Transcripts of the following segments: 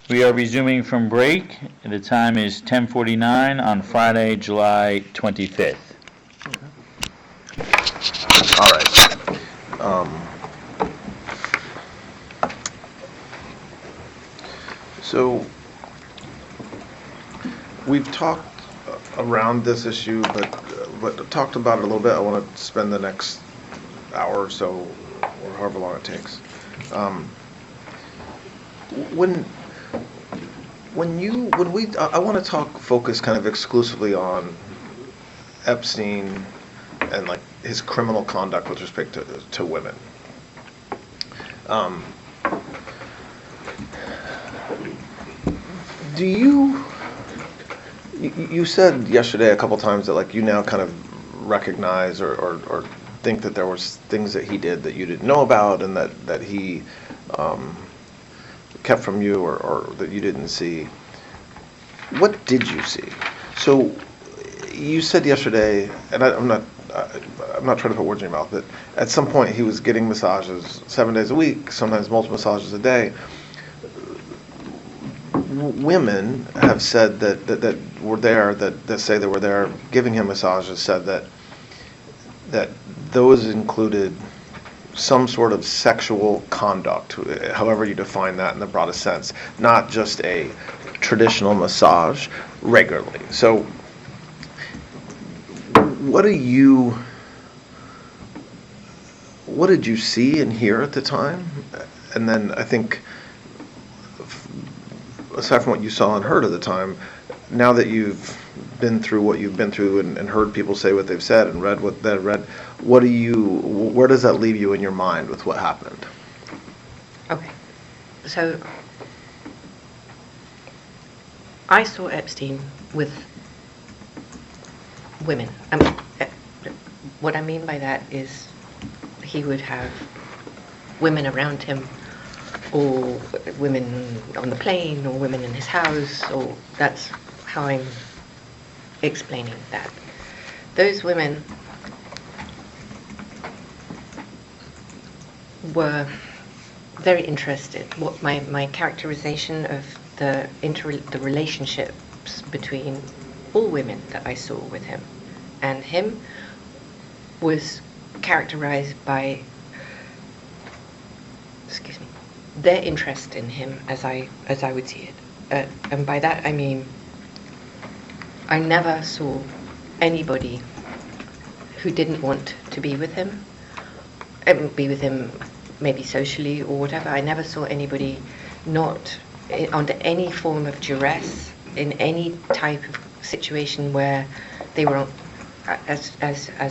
We are resuming from break. The time is 10:49 on Friday, July 25th. All right. So we've talked around this issue, but talked about it a little bit. I want to spend the next hour or so, or however long it takes. When I want to focus kind of exclusively on Epstein and like his criminal conduct with respect to women. Do you said yesterday a couple times that like you now kind of recognize or think that there was things that he did that you didn't know about and that he kept from you or that you didn't see. What did you see? So you said yesterday, and I'm not trying to put words in your mouth, but at some point he was getting massages 7 days a week, sometimes multiple massages a day. Women have said that were there, that say they were there giving him massages, said that those included some sort of sexual conduct, however you define that in the broadest sense, not just a traditional massage regularly. So what did you see and hear at the time? And then I think, aside from what you saw and heard at the time, now that you've been through what you've been through and heard people say what they've said and read what they've read, where does that leave you in your mind with what happened? Okay, so I saw Epstein with women. What I mean by that is he would have women around him, or women on the plane, or women in his house, or that's how I'm explaining that. Those women were very interested. What my characterization of the relationships between all women that I saw with him and him was characterized by, their interest in him as I would see it. And by that I mean I never saw anybody who didn't want to be with him, maybe socially or whatever. I never saw anybody not under any form of duress in any type of situation where they were, as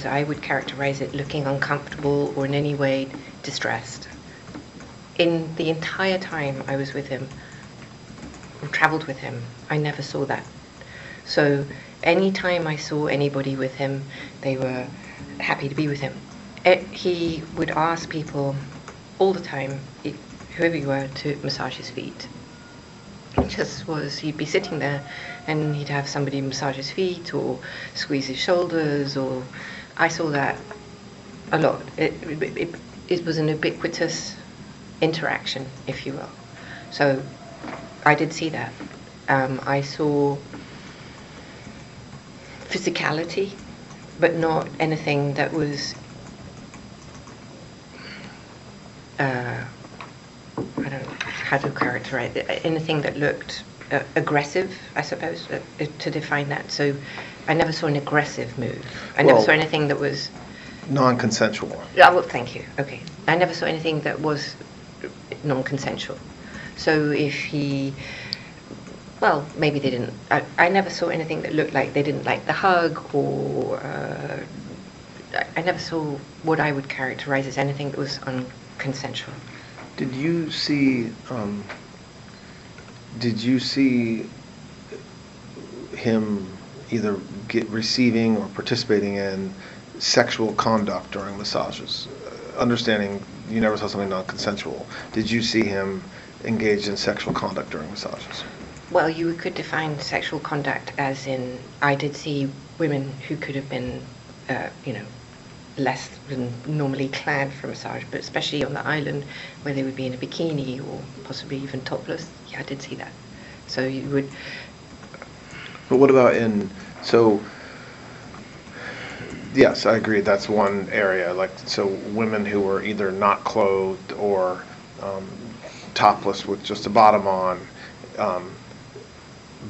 I would characterize it, looking uncomfortable or in any way distressed. In the entire time I was with him, or traveled with him, I never saw that. So any time I saw anybody with him, they were happy to be with him. He would ask people all the time, whoever you were, to massage his feet. He'd be sitting there and he'd have somebody massage his feet or squeeze his shoulders, or I saw that a lot. It was an ubiquitous interaction, if you will. So I did see that. I saw physicality, but not anything that was I don't know how to characterize it. Anything that looked aggressive, I suppose, to define that. So I never saw an aggressive move. I never saw anything that was non-consensual. Oh, well, thank you. Okay. I never saw anything that was non-consensual. So if he, well, maybe they didn't. I never saw anything that looked like they didn't like the hug, or I never saw what I would characterize as anything that was unconsensual. Did you see him either receiving or participating in sexual conduct during massages? Understanding you never saw something non-consensual, did you see him engaged in sexual conduct during massages? Well, you could define sexual conduct as in, I did see women who could have been, less than normally clad for a massage, but especially on the island where they would be in a bikini or possibly even topless. Yeah, I did see that. So you would. But what about so, yes, I agree, that's one area, like, so women who were either not clothed or topless with just a bottom on.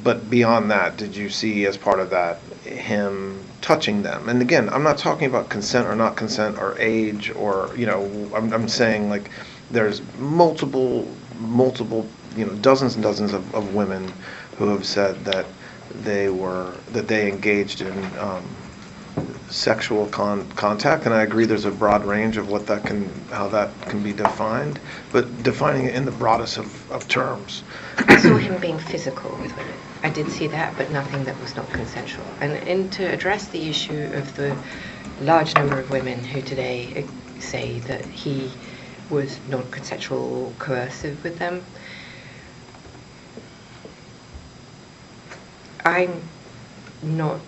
But beyond that, did you see as part of that him touching them? And again, I'm not talking about consent or not consent or age or, I'm saying like there's multiple, dozens and dozens of women who have said that they engaged in sexual contact, and I agree there's a broad range of how that can be defined, but defining it in the broadest of terms. I saw him being physical with women. I did see that, but nothing that was not consensual. And to address the issue of the large number of women who today say that he was non-consensual or coercive with them, I'm not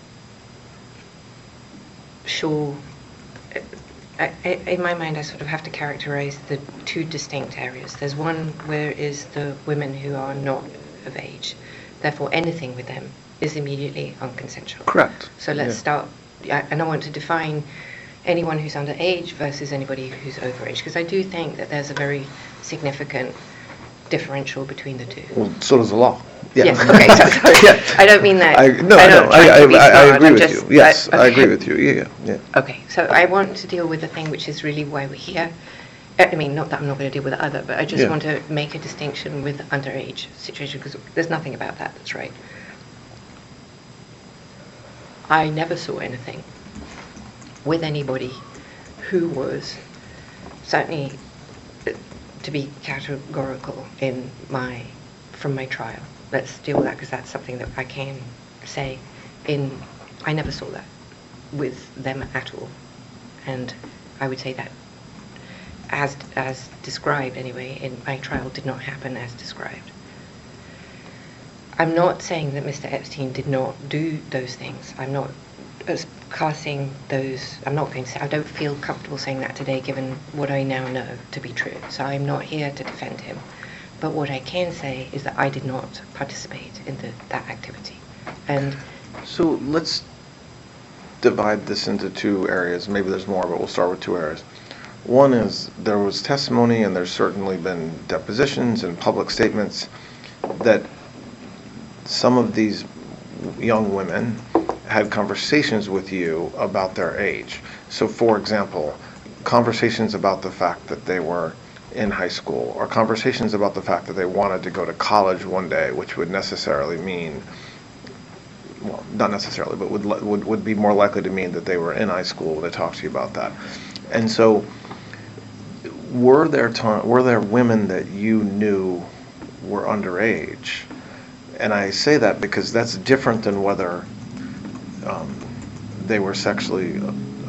sure. In my mind, I sort of have to characterize the two distinct areas. There's one where is the women who are not of age. Therefore, anything with them is immediately unconsensual. Correct. So let's start, and I want to define anyone who's under age versus anybody who's over age, because I do think that there's a very significant differential between the two. Well, so does the law. Yeah. Yes, okay, so Yeah. I don't mean that. I agree with you. Yes, okay. I agree with you. Yeah. Okay, so I want to deal with the thing which is really why we're here. I mean, not that I'm not going to deal with the other, but I just want to make a distinction with underage situation, because there's nothing about that that's right. I never saw anything with anybody who was, certainly to be categorical from my trial. Let's deal with that, because that's something that I can say. I never saw that with them at all, and I would say that as described anyway in my trial did not happen as described. I'm not saying that Mr. Epstein did not do those things. I'm not casting those. I'm not going to say. I don't feel comfortable saying that today, given what I now know to be true. So I'm not here to defend him. But what I can say is that I did not participate in that activity. And so let's divide this into two areas. Maybe there's more, but we'll start with two areas. One is there was testimony, and there's certainly been depositions and public statements that some of these young women had conversations with you about their age. So, for example, conversations about the fact that they were in high school, or conversations about the fact that they wanted to go to college one day, which would necessarily mean, well, not necessarily, but would be more likely to mean that they were in high school when they talked to you about that. And so, were there women that you knew were underage? And I say that because that's different than whether they were sexually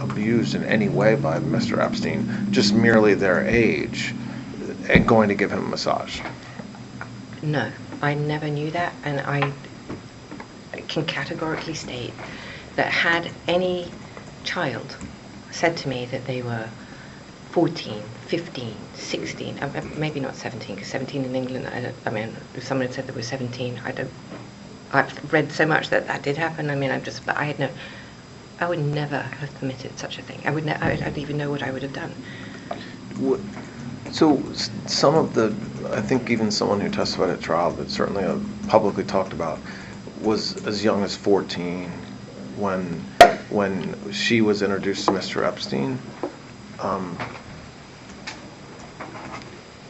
abused in any way by Mr. Epstein, just merely their age, and going to give him a massage. no, I never knew that, and I can categorically state that had any child said to me that they were 14, 15, 16, maybe not 17, because 17 in England, I mean, if someone had said they were 17, I've read so much that did happen. I mean, but I would never have permitted such a thing. I don't even know what I would have done. So some of I think even someone who testified at trial, but certainly publicly talked about, was as young as 14 when she was introduced to Mr. Epstein.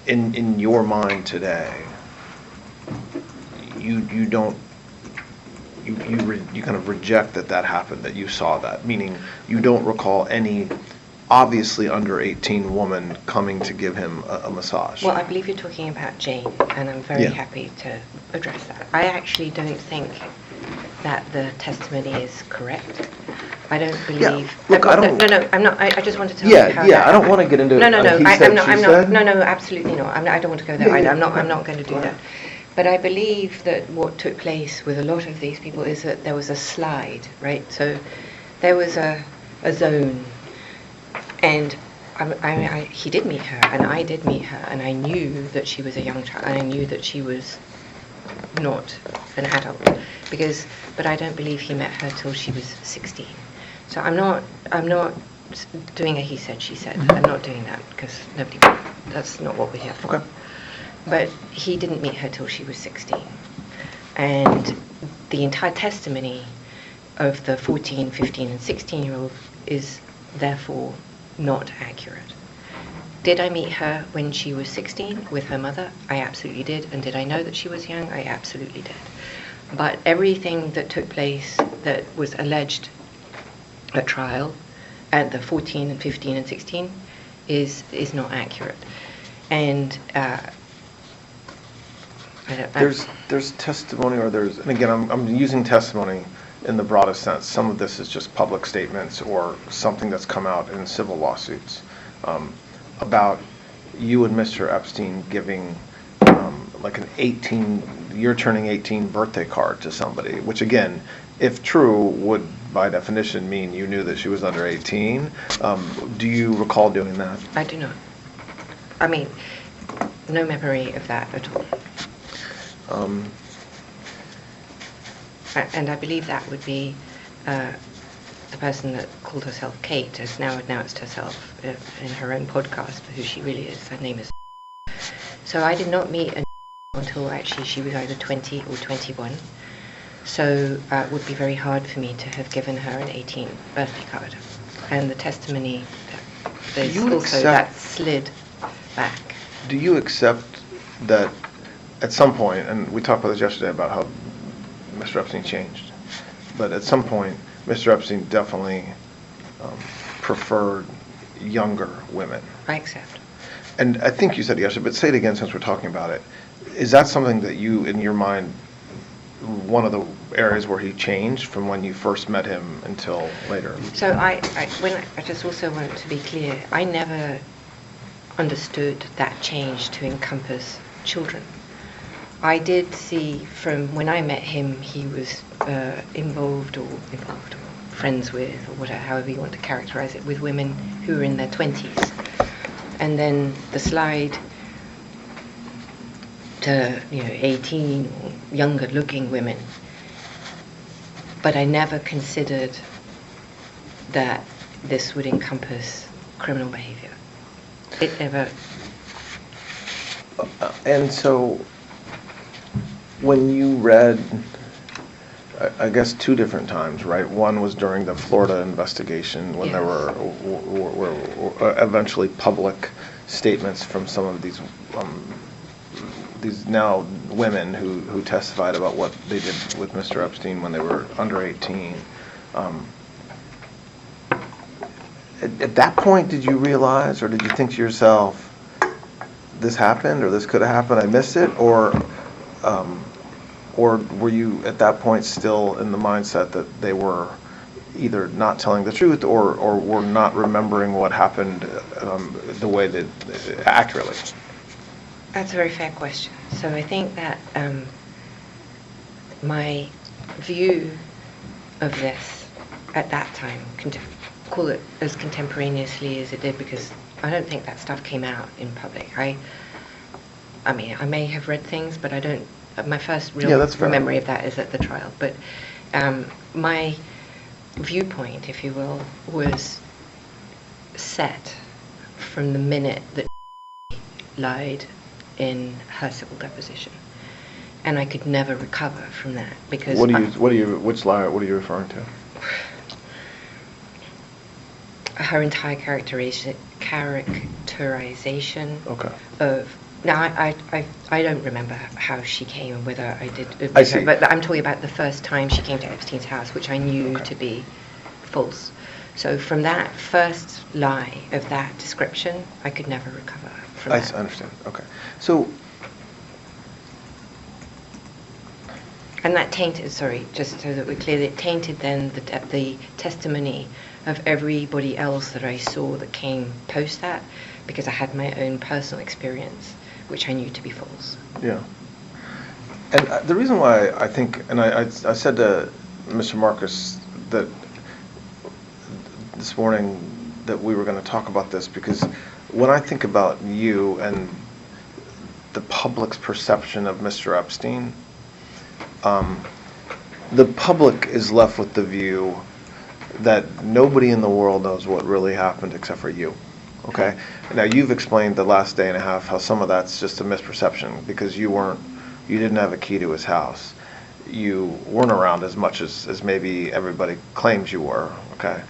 In your mind today, you kind of reject that happened, that you saw that, meaning you don't recall any obviously under 18 woman coming to give him a massage. Well, I believe you're talking about Jane, and I'm very happy to address that. I actually don't think that the testimony is correct. I don't believe. Yeah. Look, I don't. No, I'm not. I just wanted to tell Yeah, you how yeah. that I don't want to get into. No. I'm not. Said? No, absolutely not. I don't want to go there. I'm not going to do that. But I believe that what took place with a lot of these people is that there was a slide, right? So there was a zone And he did meet her, and I did meet her, and I knew that she was a young child, and I knew that she was not an adult, but I don't believe he met her till she was 16. So I'm not doing a he said, she said. I'm not doing that, because that's not what we're here for. Okay. But he didn't meet her till she was 16. And the entire testimony of the 14, 15, and 16-year-old is therefore not accurate. Did I meet her when she was 16 with her mother? I absolutely did. And did I know that she was young? I absolutely did. But everything that took place that was alleged at trial at the 14 and 15 and 16 is not accurate. And there's testimony, or there's, and again, I'm using testimony in the broadest sense. Some of this is just public statements or something that's come out in civil lawsuits about you and Mr. Epstein giving like you're turning 18 birthday card to somebody, which again, if true, would by definition mean you knew that she was under 18. Do you recall doing that? I do not. I mean, no memory of that at all. And I believe that would be the person that called herself Kate has now announced herself in her own podcast for who she really is. Her name is. So I did not meet until actually she was either 20 or 21. So it would be very hard for me to have given her an 18 birthday card. And the testimony, there's also that slid back. Do you accept that at some point, and we talked about this yesterday about how Mr. Epstein changed, but at some point, Mr. Epstein definitely preferred younger women? I accept. And I think you said yesterday, but say it again since we're talking about it. Is that something that you, in your mind, one of the areas where he changed from when you first met him until later? So I just also want to be clear, I never understood that change to encompass children. I did see from when I met him, he was involved or friends with, or whatever, however you want to characterize it, with women who were in their 20s. And then the slide to 18 or younger looking women. But I never considered that this would encompass criminal behavior. It never. And so when you read, I guess 2 different times, right? One was during the Florida investigation when Yes. there were eventually public statements from some of these now women who testified about what they did with Mr. Epstein when they were under 18. At that point, did you realize, or did you think to yourself, this happened, or this could have happened, I missed it, or were you at that point still in the mindset that they were either not telling the truth or were not remembering what happened the way that accurately? That's a very fair question. So I think that my view of this at that time, call it as contemporaneously as it did, because I don't think that stuff came out in public. I mean, I may have read things, but I don't. My first real memory of that is at the trial. But my viewpoint, if you will, was set from the minute that lied in her civil deposition, and I could never recover from that because. Which lie? What are you referring to? Her entire characterization Okay. of. Now, I don't remember how she came and whether I did. I see. But I'm talking about the first time she came to Epstein's house, which I knew to be false. So from that first lie of that description, I could never recover from that. I understand. Okay. So. And that tainted, sorry, just so that we're clear, it tainted then the testimony of everybody else that I saw that came post that, because I had my own personal experience, which I knew to be false. Yeah. And the reason why I think, and I said to Mr. Marcus that this morning that we were going to talk about this, because when I think about you and the public's perception of Mr. Epstein, the public is left with the view that nobody in the world knows what really happened except for you. Okay? Now, you've explained the last day and a half how some of that's just a misperception because you didn't have a key to his house. You weren't around as much as maybe everybody claims you were. Okay?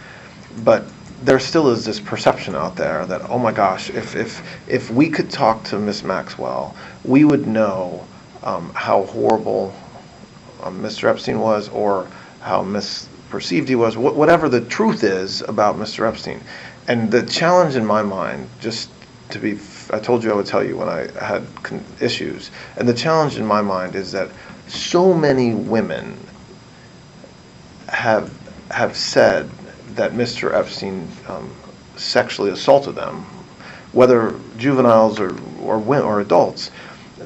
But there still is this perception out there that, oh my gosh, if we could talk to Miss Maxwell, we would know how horrible Mr. Epstein was, or how misperceived he was, whatever the truth is about Mr. Epstein. And the challenge in my mind, just to be, I told you I would tell you when I had issues, and the challenge in my mind is that so many women have said that Mr. Epstein sexually assaulted them, whether juveniles or adults,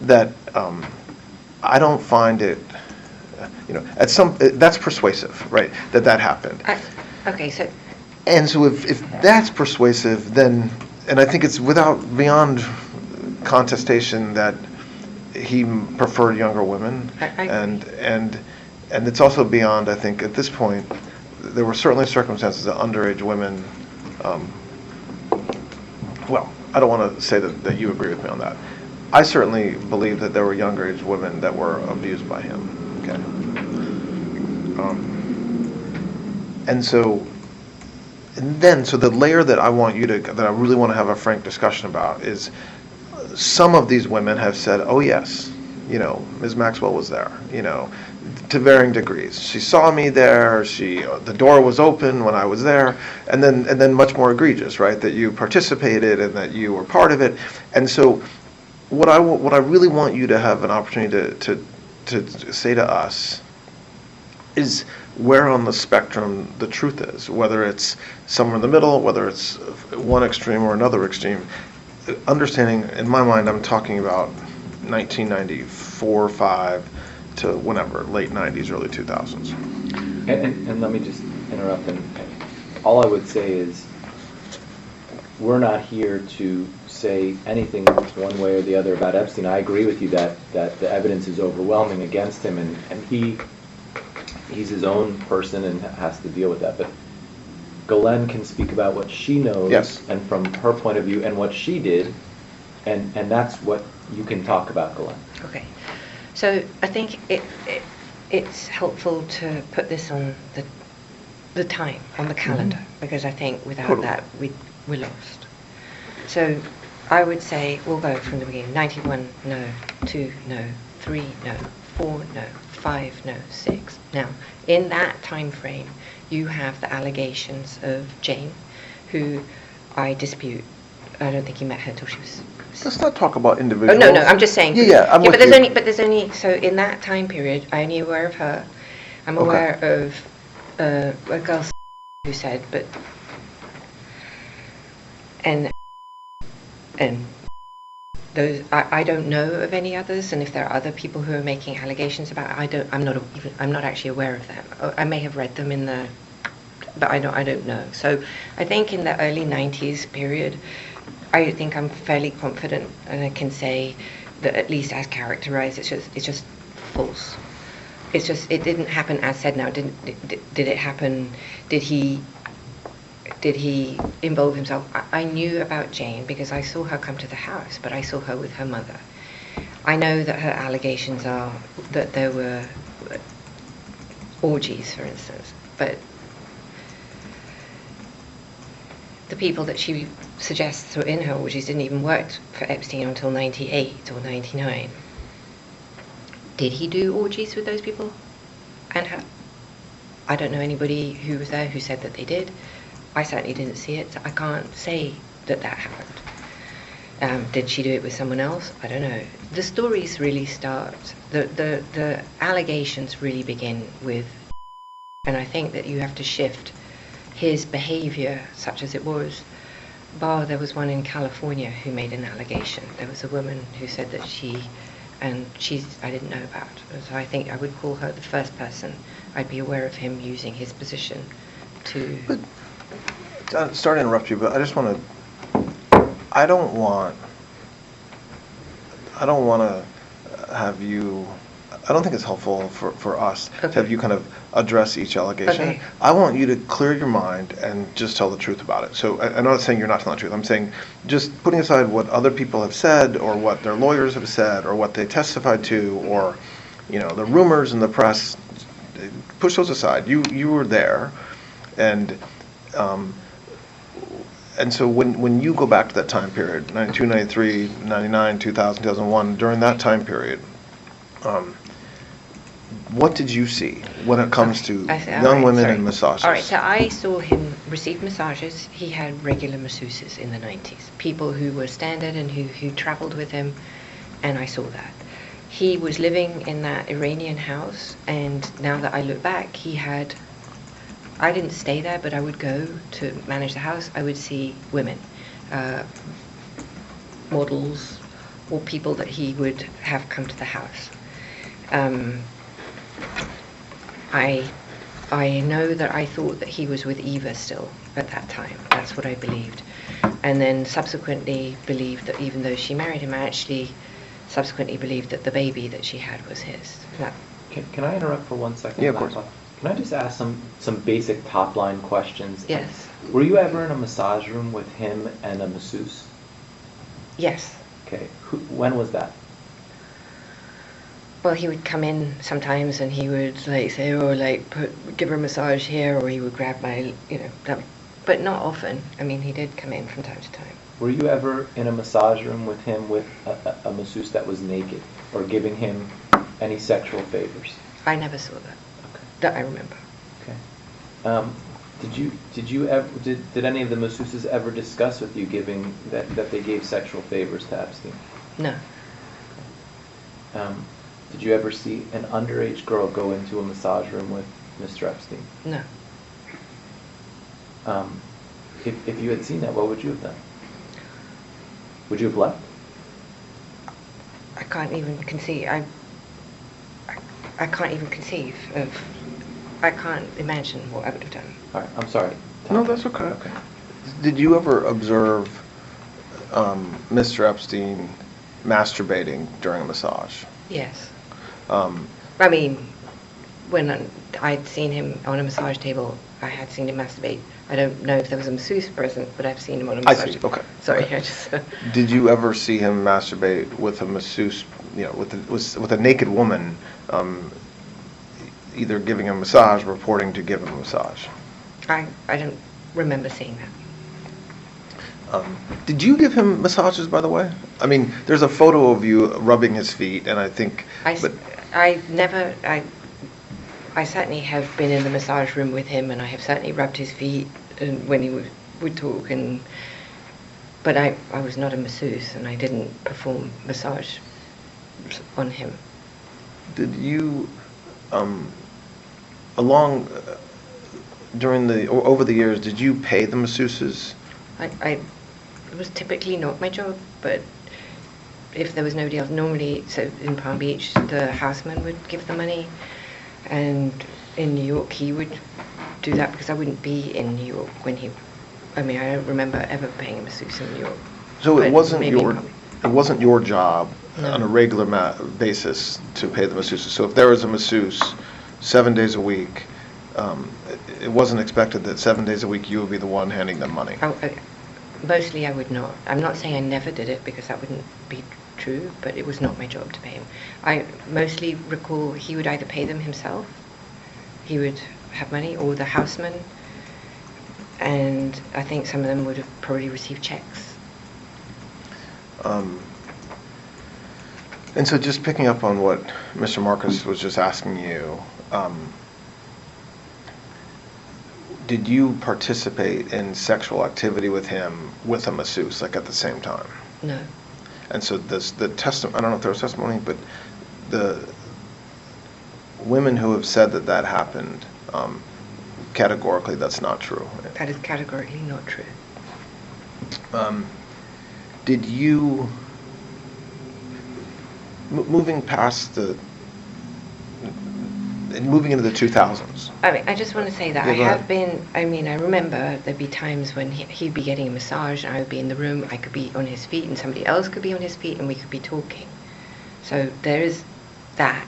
that I don't find it, that's persuasive, right? That happened. Okay, so. And so if that's persuasive, then, and I think it's beyond contestation that he preferred younger women, and it's also beyond, I think, at this point, there were certainly circumstances that underage women, well, I don't want to say that you agree with me on that. I certainly believe that there were younger age women that were abused by him. Okay. So the layer that I really want to have a frank discussion about is some of these women have said, oh yes, Ms. Maxwell was there, to varying degrees. She saw me there, the door was open when I was there, and then much more egregious, right, that you participated and that you were part of it. And so what I really want you to have an opportunity to say to us is where on the spectrum the truth is, whether it's somewhere in the middle, whether it's one extreme or another extreme. Understanding, in my mind, I'm talking about 1994, 5 to whenever, late 90s, early 2000s. And let me just interrupt, and all I would say is we're not here to say anything one way or the other about Epstein. I agree with you that the evidence is overwhelming against him, and he's his own person and has to deal with that. But Ghislaine can speak about what she knows, yes, and from her point of view and what she did, and that's what you can talk about, Ghislaine. Okay. So I think it's helpful to put this on the time, on the calendar, because I think without that we're lost. So I would say we'll go from the beginning. 91, no. 2, no. 3, no. 4, no. 5, no. 6. Now, in that time frame, you have the allegations of Jane, who I dispute. I don't think you met her till she was. Let's not talk about individuals. Oh no, I'm just saying. Yeah, I'm with you. But there's only so in that time period, I'm only aware of her. I'm aware of a girl who said, but and those I don't know of any others, and if there are other people who are making allegations about it, I'm not actually aware of them. I may have read them but I don't know. So I think in the early 90s period, I think I'm fairly confident, and I can say that at least as characterized, it's just false. It's just, it didn't happen as said. Now, did it happen? Did he involve himself? I knew about Jane because I saw her come to the house, but I saw her with her mother. I know that her allegations are that there were orgies, for instance, but the people that she suggests were in her orgies didn't even work for Epstein until 98 or 99. Did he do orgies with those people and her? I don't know anybody who was there who said that they did. I certainly didn't see it, so I can't say that happened. Did she do it with someone else? I don't know. The stories really start, the allegations really begin with, and I think that you have to shift his behavior, such as it was. There was one in California who made an allegation. There was a woman who said that I didn't know about. So I think I would call her the first person I'd be aware of him using his position to. Sorry to interrupt you, but I just want to, I don't want to have you, I don't think it's helpful for us to Okay. have you kind of address each allegation. Okay. I want you to clear your mind and just tell the truth about it. So I'm not saying you're not telling the truth. I'm saying just putting aside what other people have said or what their lawyers have said or what they testified to or, the rumors in the press, push those aside. You were there, and so when you go back to that time period, 92, 93, 99, 2000, 2001, during that time period, what did you see when it comes to I see. All young right, women sorry. and massages? All right, so I saw him receive massages. He had regular masseuses in the 90s, people who were standard and who traveled with him, and I saw that. He was living in that Iranian house, and now that I look back, I didn't stay there, but I would go to manage the house. I would see women, models, or people that he would have come to the house. I know that I thought that he was with Eva still at that time. That's what I believed. And then subsequently believed that even though she married him, I actually subsequently believed that the baby that she had was his. That, Can I interrupt for 1 second? Yeah, of course. Can I just ask some basic top-line questions? yes. Were you ever in a massage room with him and a masseuse? Yes. Okay. When was that? Well, he would come in sometimes and he would say, oh, give her a massage here, or he would grab my, but not often. I mean, he did come in from time to time. Were you ever in a massage room with him with a masseuse that was naked or giving him any sexual favors? I never saw that. Okay. That I remember. Okay. Did any of the masseuses ever discuss with you giving that they gave sexual favors to Epstein? No. Did you ever see an underage girl go into a massage room with Mr. Epstein? No. If you had seen that, what would you have done? Would you have left? I can't even conceive. I can't even conceive of. I can't imagine what I would have done. All right, I'm sorry. No, that's okay. Okay. Did you ever observe Mr. Epstein masturbating during a massage? Yes. Um, I mean, when I'd seen him on a massage table, I had seen him masturbate. I don't know if there was a masseuse present, but I've seen him on a I massage see, table. okay. Sorry, Okay. I just. Did you ever see him masturbate with a masseuse, with a naked woman, either giving him a massage, reporting to give him a massage? I don't remember seeing that. Did you give him massages, by the way? I mean, there's a photo of you rubbing his feet, and I think. I certainly have been in the massage room with him, and I have certainly rubbed his feet and when he would talk, but I was not a masseuse, and I didn't perform massage on him. Did you, over the years, did you pay the masseuses? It was typically not my job, but if there was nobody else, normally, so in Palm Beach, the houseman would give the money, and in New York, he would do that because I wouldn't be in New York when I don't remember ever paying a masseuse in New York. So But it wasn't maybe your, probably. it wasn't your job No. on a regular basis to pay the masseuses. So if there was a masseuse 7 days a week, it wasn't expected that 7 days a week you would be the one handing them money. Mostly I would not. I'm not saying I never did it because that wouldn't be true, but it was not my job to pay him. I mostly recall he would either pay them himself, he would have money, or the houseman, and I think some of them would have probably received checks. And so just picking up on what Mr. Marcus was just asking you, did you participate in sexual activity with him with a masseuse, like at the same time? No. And so the testimony, I don't know if there was testimony, but the women who have said that happened, categorically, that's not true. That is categorically not true. Did you, moving past moving into the 2000s. I mean, I just want to say that Yeah, I go have ahead. been, I mean, I remember there'd be times when he'd be getting a massage and I would be in the room, I could be on his feet and somebody else could be on his feet and we could be talking. So there is that.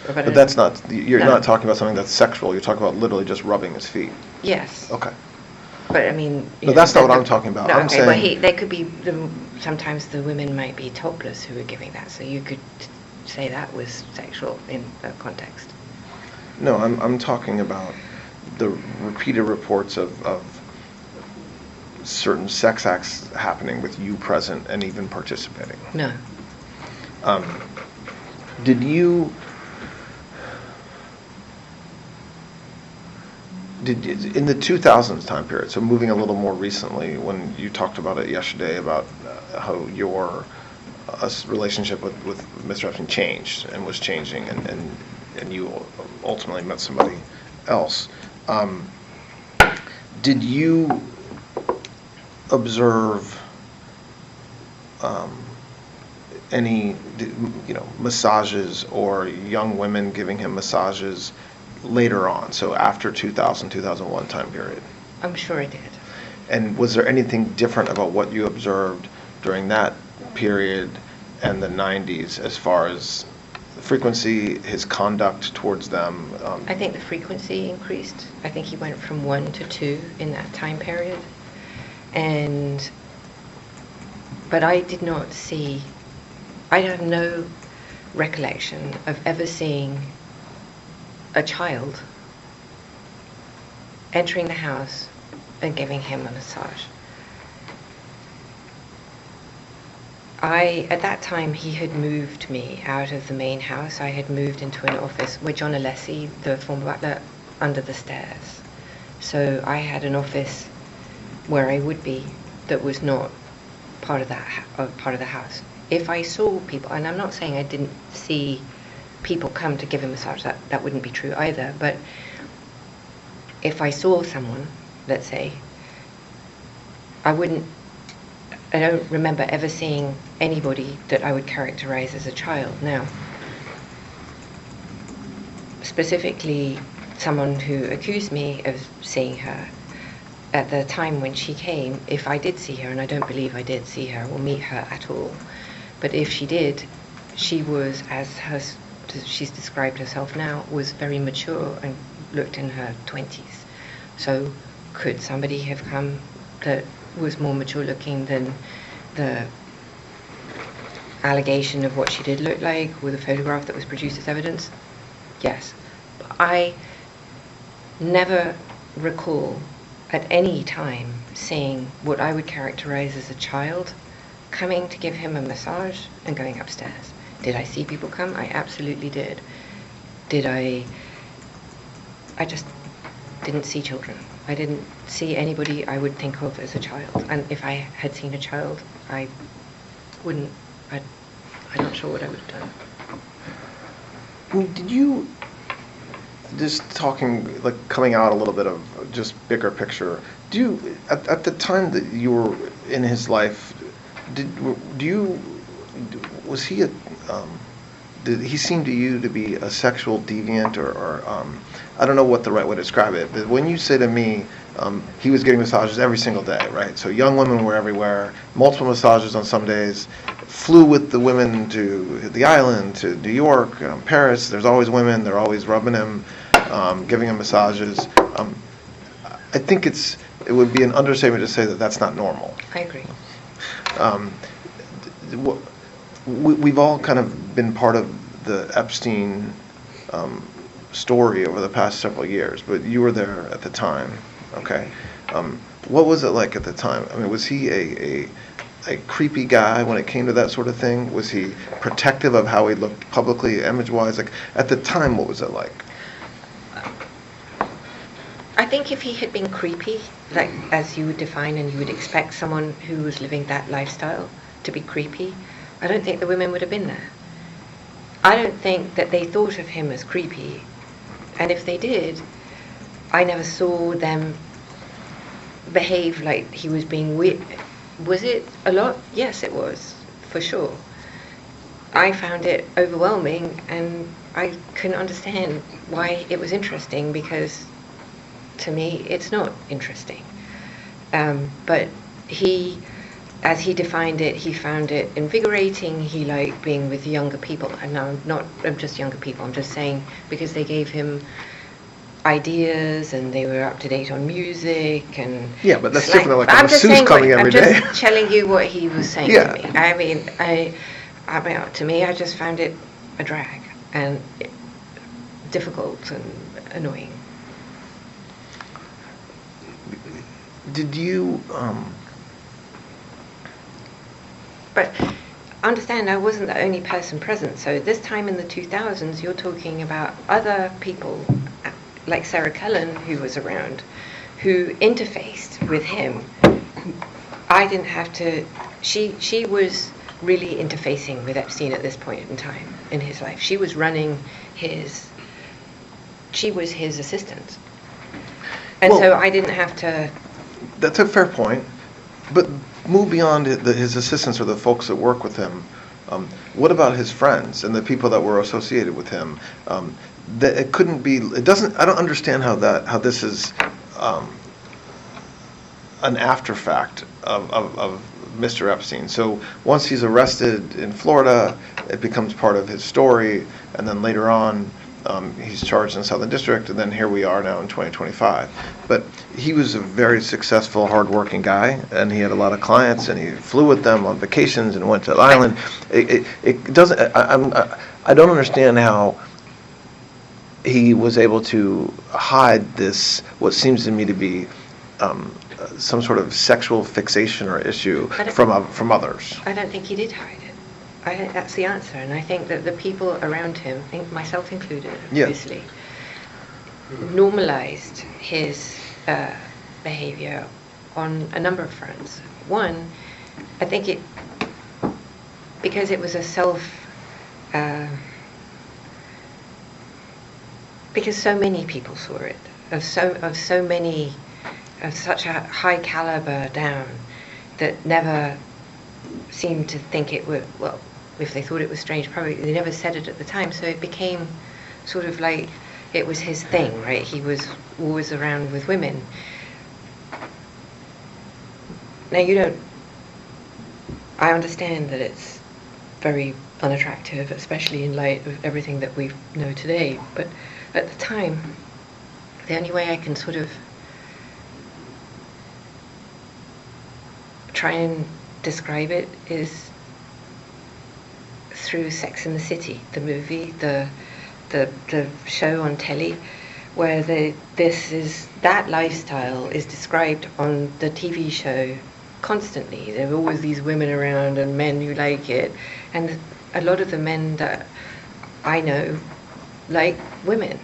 But that's not, you're No. not talking about something that's sexual, you're talking about literally just rubbing his feet. Yes. Okay. But I mean... No, that's not what I'm talking about. No, I'm okay, well, saying- there could be, sometimes the women might be topless who are giving that, so you could say that was sexual in that context. No, I'm talking about the repeated reports of certain sex acts happening with you present and even participating. No. Did you... in the 2000s time period, so moving a little more recently, when you talked about it yesterday about how your relationship with Mr. Epstein changed and was changing, and you ultimately met somebody else, did you observe any, massages or young women giving him massages later on, so after 2000, 2001 time period? I'm sure I did. And was there anything different about what you observed during that period and the 90s as far as the frequency, his conduct towards them? I think the frequency increased. I think he went from 1 to 2 in that time period. But I did not see, I have no recollection of ever seeing a child entering the house and giving him a massage. At that time, he had moved me out of the main house. I had moved into an office with John Alessi, the former butler, under the stairs. So I had an office where I would be that was not part of the house. If I saw people, and I'm not saying I didn't see people come to give a massage, that wouldn't be true either, but if I saw someone, let's say, I don't remember ever seeing anybody that I would characterize as a child. Now, specifically someone who accused me of seeing her, at the time when she came, if I did see her, and I don't believe I did see her or meet her at all, but if she did, she was, as she's described herself now, was very mature and looked in her 20s. So could somebody have come that was more mature looking than the allegation of what she did look like with a photograph that was produced as evidence? Yes. But I never recall at any time seeing what I would characterize as a child coming to give him a massage and going upstairs. Did I see people come? I absolutely did. I just didn't see children. I didn't see anybody I would think of as a child. And if I had seen a child, I'm not sure what I would have done. Well, did you, just talking, like coming out a little bit of just bigger picture, at the time that you were in his life, was he did he seem to you to be a sexual deviant or I don't know what the right way to describe it, but when you say to me, he was getting massages every single day, right? So young women were everywhere, multiple massages on some days, flew with the women to the island, to New York, Paris, there's always women, they're always rubbing him, giving him massages. I think it would be an understatement to say that that's not normal. I agree. We've all kind of been part of the Epstein story over the past several years, but you were there at the time, okay? What was it like at the time? I mean, was he a creepy guy when it came to that sort of thing? Was he protective of how he looked publicly, image-wise? Like, at the time, what was it like? I think if he had been creepy, like as you would define and you would expect someone who was living that lifestyle to be creepy, I don't think the women would have been there. I don't think that they thought of him as creepy. And if they did, I never saw them behave like he was being weird. Was it a lot? Yes, it was, for sure. I found it overwhelming and I can understand why it was interesting, because to me it's not interesting. But as he defined it, he found it invigorating. He liked being with younger people. And I'm just younger people. I'm just saying, because they gave him ideas and they were up to date on music and Yeah, but that's slang. different than like I'm a just masseuse saying coming every day. I'm just telling you what he was saying Yeah. to me. I mean, to me, I just found it a drag and difficult and annoying. Did you, But understand, I wasn't the only person present. So this time in the 2000s, you're talking about other people, like Sarah Cullen, who was around, who interfaced with him. I didn't have to. She was really interfacing with Epstein at this point in time in his life. She was running his. She was his assistant, and Well, so I didn't have to. that's a fair point, but move beyond his assistants or the folks that work with him. What about his friends and the people that were associated with him? That it couldn't be. It doesn't. I don't understand how this is an after fact of Mr. Epstein. So once he's arrested in Florida, it becomes part of his story, and then later on, he's charged in the Southern District, and then here we are now in 2025. But he was a very successful, hardworking guy, and he had a lot of clients, and he flew with them on vacations and went to the island. It doesn't. I don't understand how he was able to hide this, what seems to me to be some sort of sexual fixation or issue from others. I don't think he did hide it. I think that's the answer, and I think that the people around him, I think myself included, Yeah. obviously, normalized his behavior on a number of fronts. One, I think because it was because so many people saw it, of such a high caliber down, that never seemed to think it would, well, if they thought it was strange, probably they never said it at the time, so it became sort of like it was his thing, right? He was always around with women. Now I understand that it's very unattractive, especially in light of everything that we know today, but at the time, the only way I can sort of try and describe it is through Sex and the City, the movie, the show on telly, where that lifestyle is described on the TV show constantly. There are always these women around and men who like it, and a lot of the men that I know like women,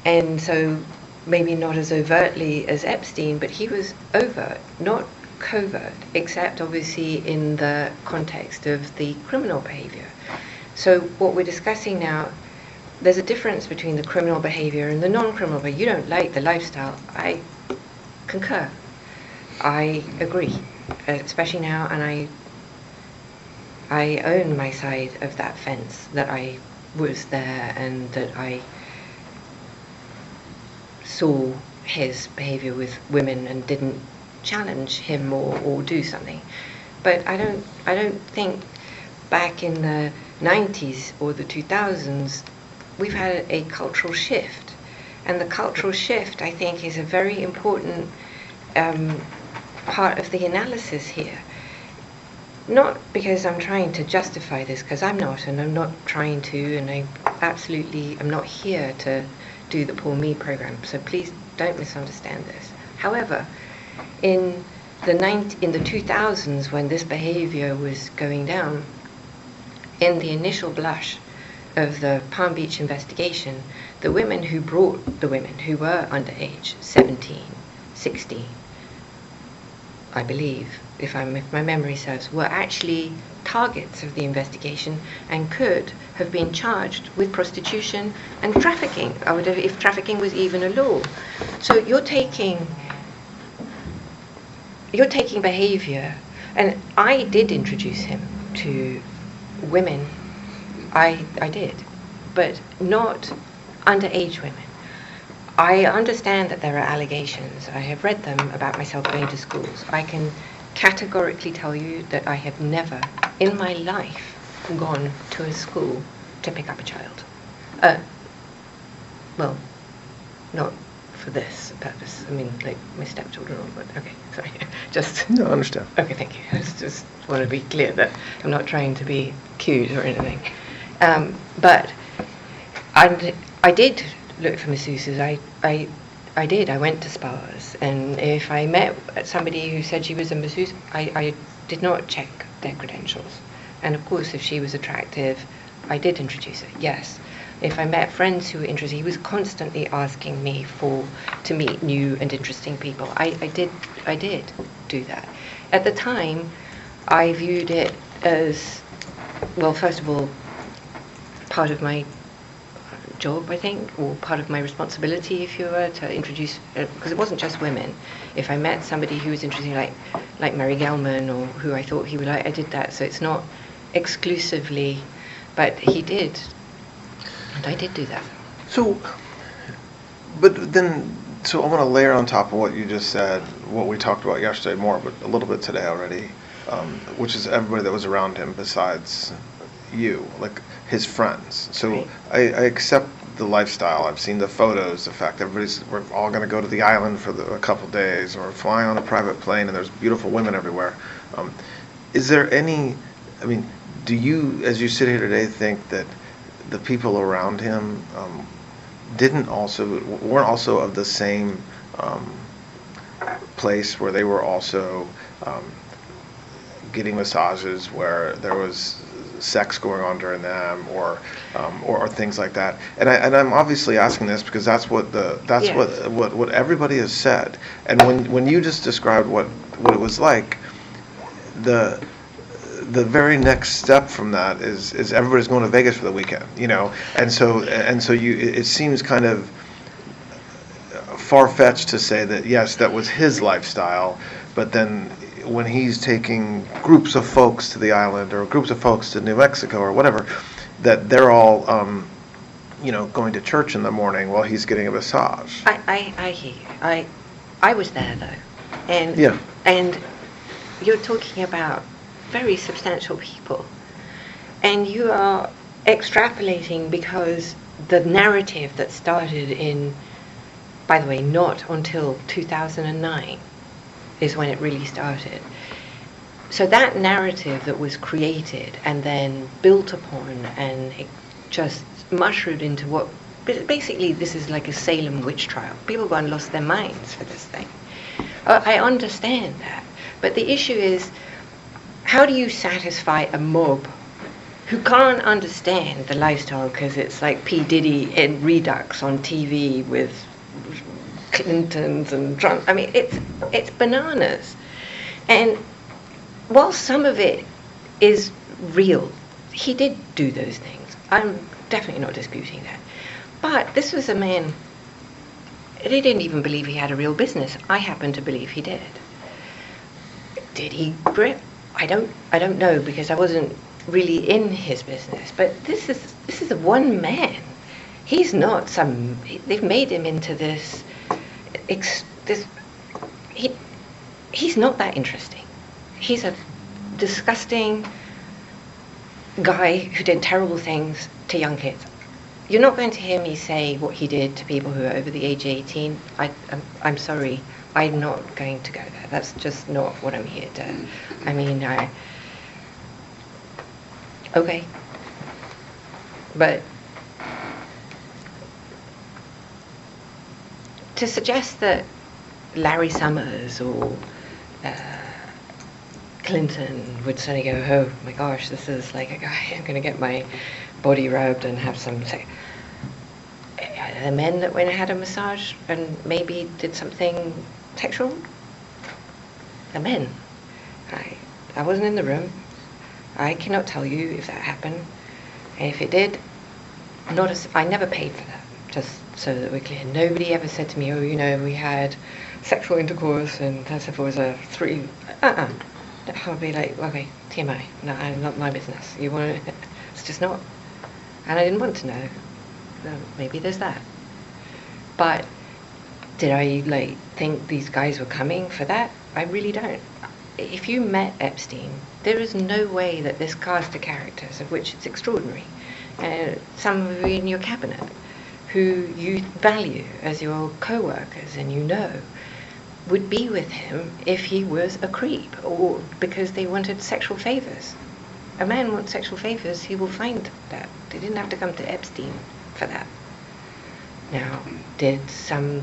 and so maybe not as overtly as Epstein, but he was overt, not covert, except obviously in the context of the criminal behavior. So what we're discussing now, there's a difference between the criminal behavior and the non-criminal behavior. You don't like the lifestyle. I concur. I agree, especially now, and I own my side of that fence, that I was there and that I saw his behavior with women and didn't challenge him or do something. But I don't think back in the 90s or the 2000s we've had a cultural shift, and the cultural shift, I think, is a very important part of the analysis here. Not because I'm trying to justify this, because I'm not, and I'm not trying to, and I absolutely am not here to do the Poor Me program, so please don't misunderstand this. However, in the 2000s, when this behavior was going down, in the initial blush of the Palm Beach investigation, the women who brought the women who were underage, 17, 16, I believe, if my memory serves, were actually targets of the investigation and could have been charged with prostitution and trafficking, if trafficking was even a law. So you're taking behavior, and I did introduce him to women. I did. but not underage women. I understand that there are allegations. I have read them about myself going to schools. I can categorically tell you that I have never in my life gone to a school to pick up a child. Well, not for this purpose. I mean, like my stepchildren, but okay, sorry. Just. No, I understand. Okay, thank you. I just want to be clear that I'm not trying to be cute or anything. But I did look for masseuses. I did. I went to spas, and if I met somebody who said she was a masseuse, I did not check their credentials. And of course, if she was attractive, I did introduce her. Yes. If I met friends who were interested, he was constantly asking me to meet new and interesting people. I did do that. At the time, I viewed it as, well, first of all, part of my job, I think, or part of my responsibility, if you were, to introduce, because it wasn't just women. If I met somebody who was interesting, like Mary Gelman, or who I thought he would like, I did that. So it's not exclusively, but he did. And I did do that. So, but then, so I want to layer on top of what you just said, what we talked about yesterday more, but a little bit today already, which is everybody that was around him besides you, like his friends. So Right. I accept the lifestyle. I've seen the photos, the fact we're all going to go to the island for a couple days, or fly on a private plane, and there's beautiful women everywhere. Is there any, I mean, do you, as you sit here today, think that the people around him weren't also of the same place, where they were also getting massages, where there was sex going on during them, or things like that? And I'm obviously asking this because that's what Yes. what everybody has said. And when you just described what it was like, the very next step from that is everybody's going to Vegas for the weekend, and so it seems kind of far-fetched to say that yes, that was his lifestyle, but then when he's taking groups of folks to the island, or groups of folks to New Mexico or whatever, that they're all going to church in the morning while he's getting a massage. I hear you. I was there though, and Yeah. and you're talking about very substantial people, and you are extrapolating because the narrative that started in, by the way, not until 2009 is when it really started. So that narrative that was created and then built upon, and it just mushroomed into what, basically this is like a Salem witch trial. People gone lost their minds for this thing. I understand that, but the issue is, how do you satisfy a mob who can't understand the lifestyle because it's like P. Diddy in Redux on TV with Clintons and Trump? I mean, it's bananas. And while some of it is real, he did do those things. I'm definitely not disputing that. But this was a man, he didn't even believe he had a real business. I happen to believe he did. Did he grip? I don't know, because I wasn't really in his business. But this is a one man. He's not some. They've made him into this. He's not that interesting. He's a disgusting guy who did terrible things to young kids. You're not going to hear me say what he did to people who are over the age of 18. I'm sorry. I'm not going to go there. That's just not what I'm here to. I mean, okay. But to suggest that Larry Summers or Clinton would suddenly go, oh my gosh, this is like a guy, I'm going to get my body rubbed and have some sex. The men that went and had a massage and maybe did something sexual? The men. I wasn't in the room. I cannot tell you if that happened. And if it did, I never paid for that, just so that we're clear. Nobody ever said to me, oh, we had sexual intercourse and that's if it was a three. I'll be like, okay, TMI. No, not my business. You want to, it's just not. And I didn't want to know. maybe there's that. But did I think these guys were coming for that? I really don't. If you met Epstein, there is no way that this cast of characters, of which it's extraordinary, some of you in your cabinet, who you value as your co-workers and you know, would be with him if he was a creep or because they wanted sexual favors. A man wants sexual favors, he will find that. They didn't have to come to Epstein for that. Now, did some...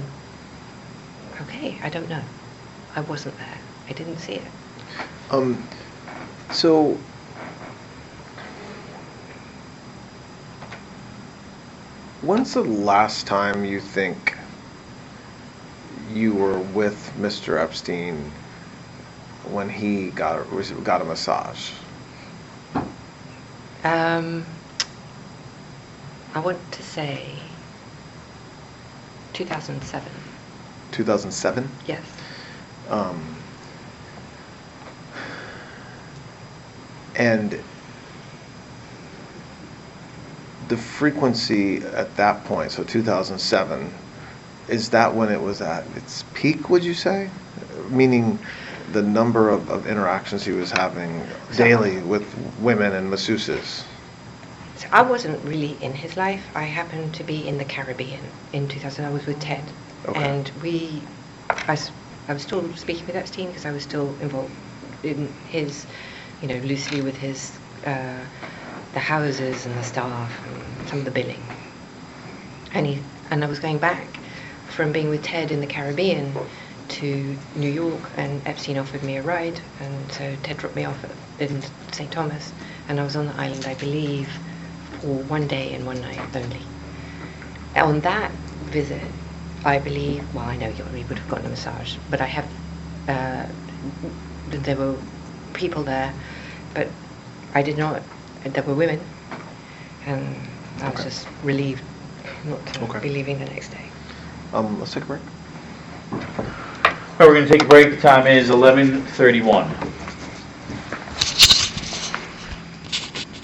Okay, I don't know. I wasn't there. I didn't see it. So, when's the last time you think you were with Mr. Epstein when he got a massage? I want to say 2007. 2007? Yes. And the frequency at that point, so 2007, is that when it was at its peak, would you say? Meaning the number of interactions he was having daily with women and masseuses? So I wasn't really in his life. I happened to be in the Caribbean in 2000. I was with Ted. Okay. And I was still speaking with Epstein because I was still involved in his, loosely with his, the houses and the staff and some of the billing. And I was going back from being with Ted in the Caribbean to New York, and Epstein offered me a ride, and so Ted dropped me off in St. Thomas, and I was on the island, I believe, for one day and one night only. On that visit, I believe, well, I know we would have gotten a massage, but I have, there were people there, but I did not, there were women, and I was just relieved not to be leaving the next day. Let's take a break. All right, we're going to take a break. The time is 11:31.